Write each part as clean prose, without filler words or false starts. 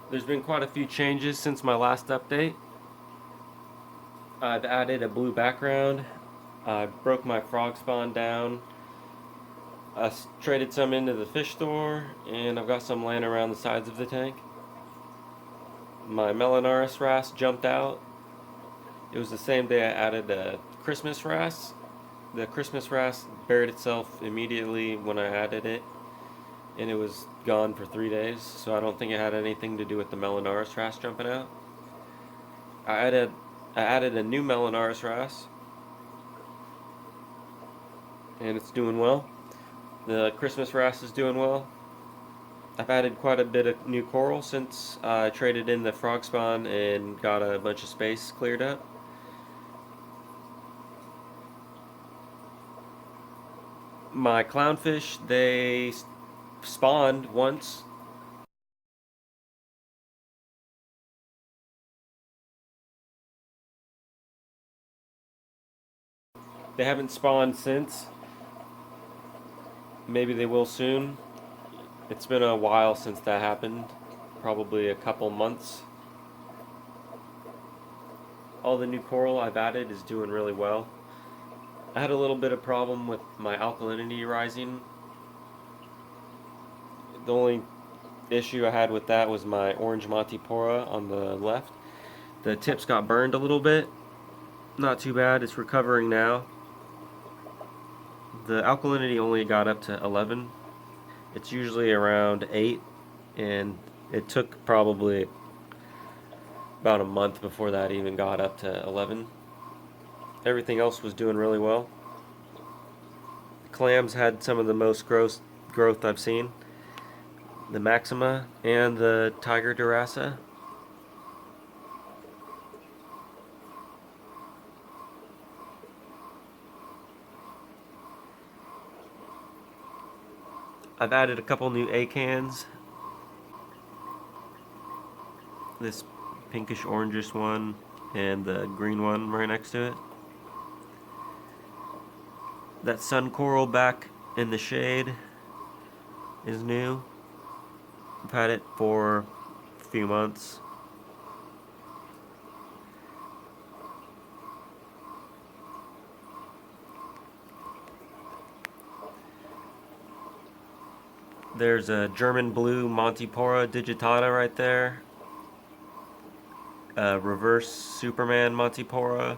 There's been quite a few changes since my last update. I've added a blue background. I broke my frog spawn down. I traded some into the fish store, and I've got some laying around the sides of the tank. My Melanaris wrasse jumped out. It was the same day I added a Christmas wrasse. The Christmas wrasse buried itself immediately when I added it, and it was gone for 3 days, so I don't think it had anything to do with the Melanaris wrasse jumping out. I added a new Melanaris wrasse, and it's doing well. The Christmas wrasse is doing well. I've added quite a bit of new coral since I traded in the frog spawn and got a bunch of space cleared up. My clownfish, they spawned once. They haven't spawned since. Maybe they will soon. It's been a while since that happened, probably a couple months. All the new coral I've added is doing really well. I had a little bit of problem with my alkalinity rising. The only issue I had with that was my orange Montipora on the left. The tips got burned a little bit. Not too bad, it's recovering now. The alkalinity only got up to 11. It's usually around 8, and it took probably about a month before that even got up to 11. Everything else was doing really well. Clams had some of the most growth I've seen. The Maxima and the Tiger Durasa. I've added a couple new acans. This pinkish orangish one and the green one right next to it. That sun coral back in the shade is new. I've had it for a few months. There's a German blue Montipora digitata right there. A reverse Superman Montipora.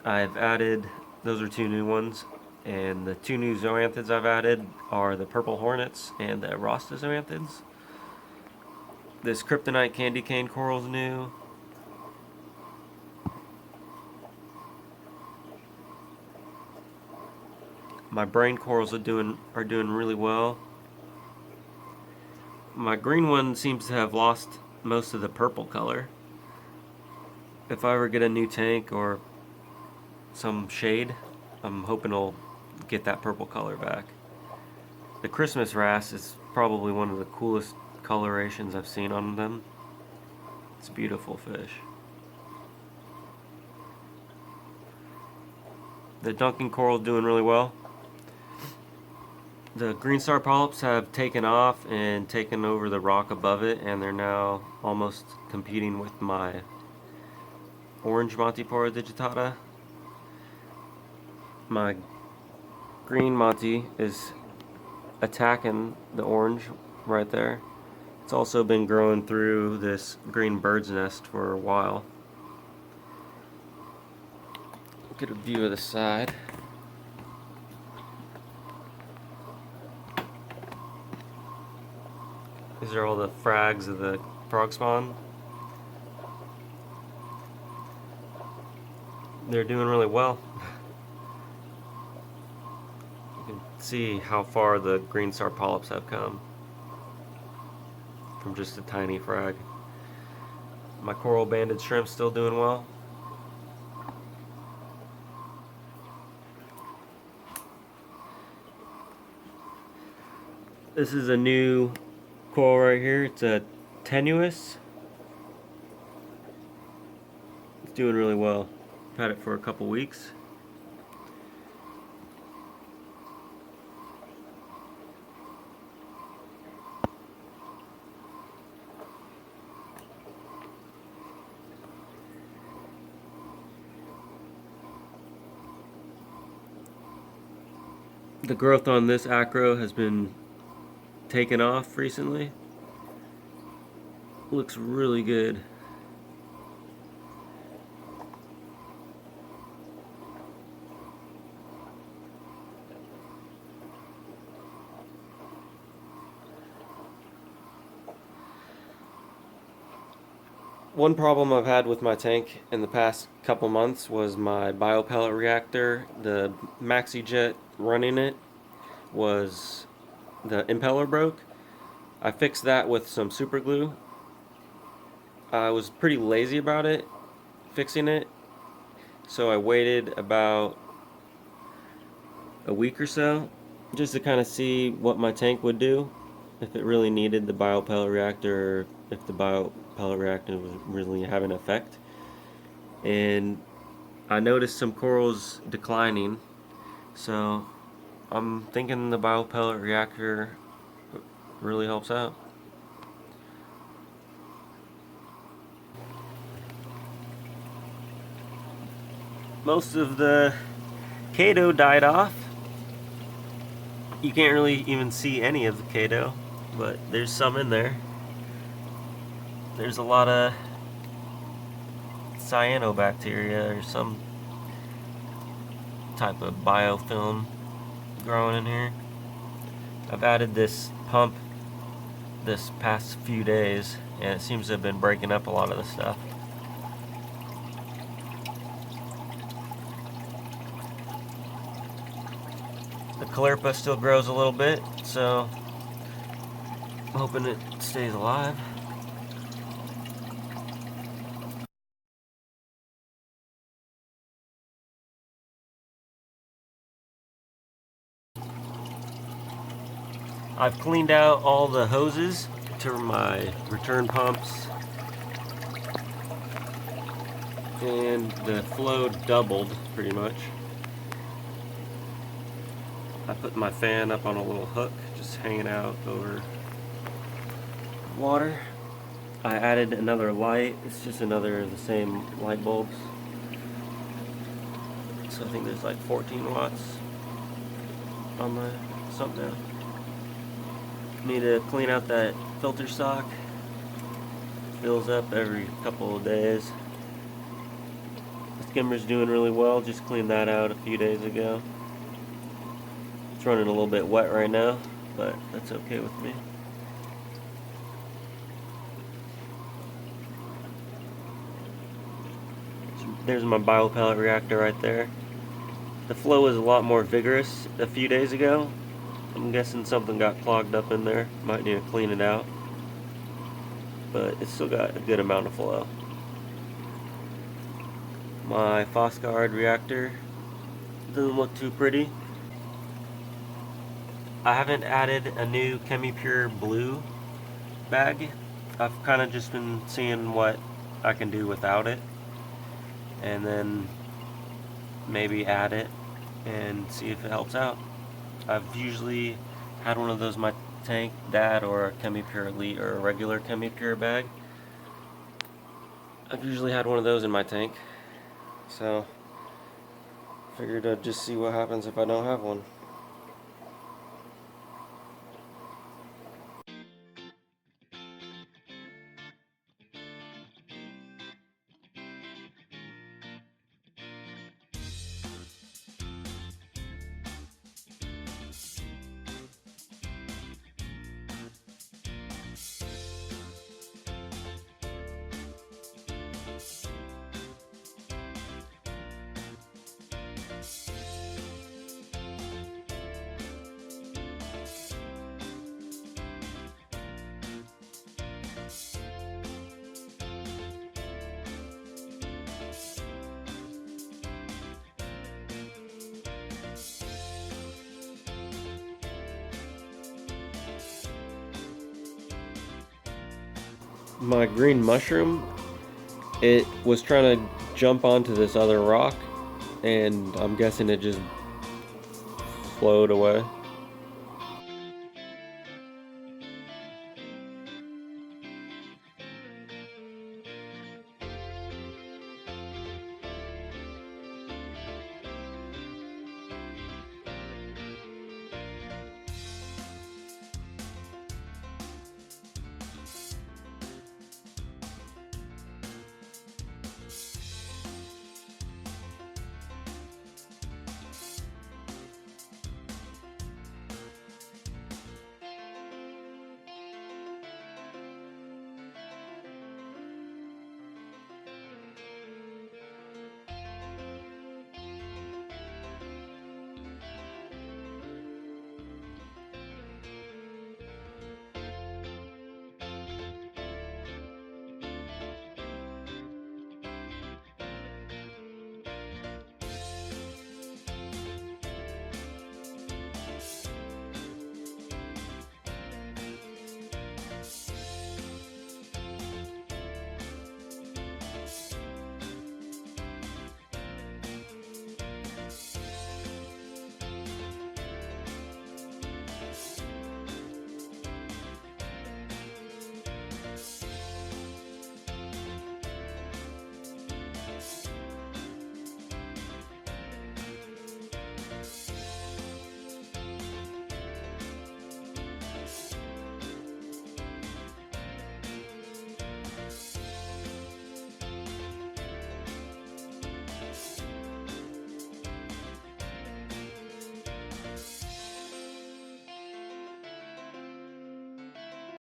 I've added, those are 2 new ones, and the 2 new zoanthids I've added are the purple hornets and the Rasta zoanthids. This kryptonite candy cane coral's new. My brain corals are doing really well. My green one seems to have lost most of the purple color. If I ever get a new tank or some shade, I'm hoping I'll get that purple color back. The Christmas wrasse is probably one of the coolest colorations I've seen on them. It's a beautiful fish. The Duncan coral's doing really well. The green star polyps have taken off and taken over the rock above it, and they're now almost competing with my orange Montipora digitata. My green Monty is attacking the orange right there. It's also been growing through this green bird's nest for a while. Get a view of the side. These are all the frags of the frog spawn. They're doing really well. You can see how far the green star polyps have come from just a tiny frag. My coral banded shrimp's still doing well. This is a new coral right here. It's a tenuous. It's doing really well. I've had it for a couple weeks. The growth on this acro has been taken off recently. Looks really good. One problem I've had with my tank in the past couple months was my biopellet reactor. The MaxiJet running it was, the impeller broke. I fixed that with some super glue. I was pretty lazy about it, fixing it, so I waited about a week or so just to kind of see what my tank would do, if it really needed the biopellet reactor, if the biopellet reactor was really having an effect. And I noticed some corals declining, so I'm thinking the biopellet reactor really helps out. Most of the Kato died off. You can't really even see any of the Kato, but there's some in there. There's a lot of cyanobacteria or some type of biofilm growing in here. I've added this pump this past few days, and it seems to have been breaking up a lot of the stuff. The caulerpa still grows a little bit, so I'm hoping it stays alive. I've cleaned out all the hoses to my return pumps, and the flow doubled pretty much. I put my fan up on a little hook, just hanging out over water. I added another light. It's just another of the same light bulbs. So I think there's like 14 watts on my sump now. Need to clean out that filter sock. Fills up every couple of days. The skimmer's doing really well. Just cleaned that out a few days ago. It's running a little bit wet right now, but that's okay with me. There's my biopellet reactor right there. The flow is a lot more vigorous a few days ago. I'm guessing something got clogged up in there. Might need to clean it out. But it's still got a good amount of flow. My Phosguard reactor doesn't look too pretty. I haven't added a new ChemiPure blue bag. I've kind of just been seeing what I can do without it, and then maybe add it and see if it helps out. I've usually had one of those in my tank, that or a ChemiPure Elite or a regular ChemiPure bag. I've usually had one of those in my tank, so figured I'd just see what happens if I don't have one. My green mushroom, it was trying to jump onto this other rock, and I'm guessing it just flowed away.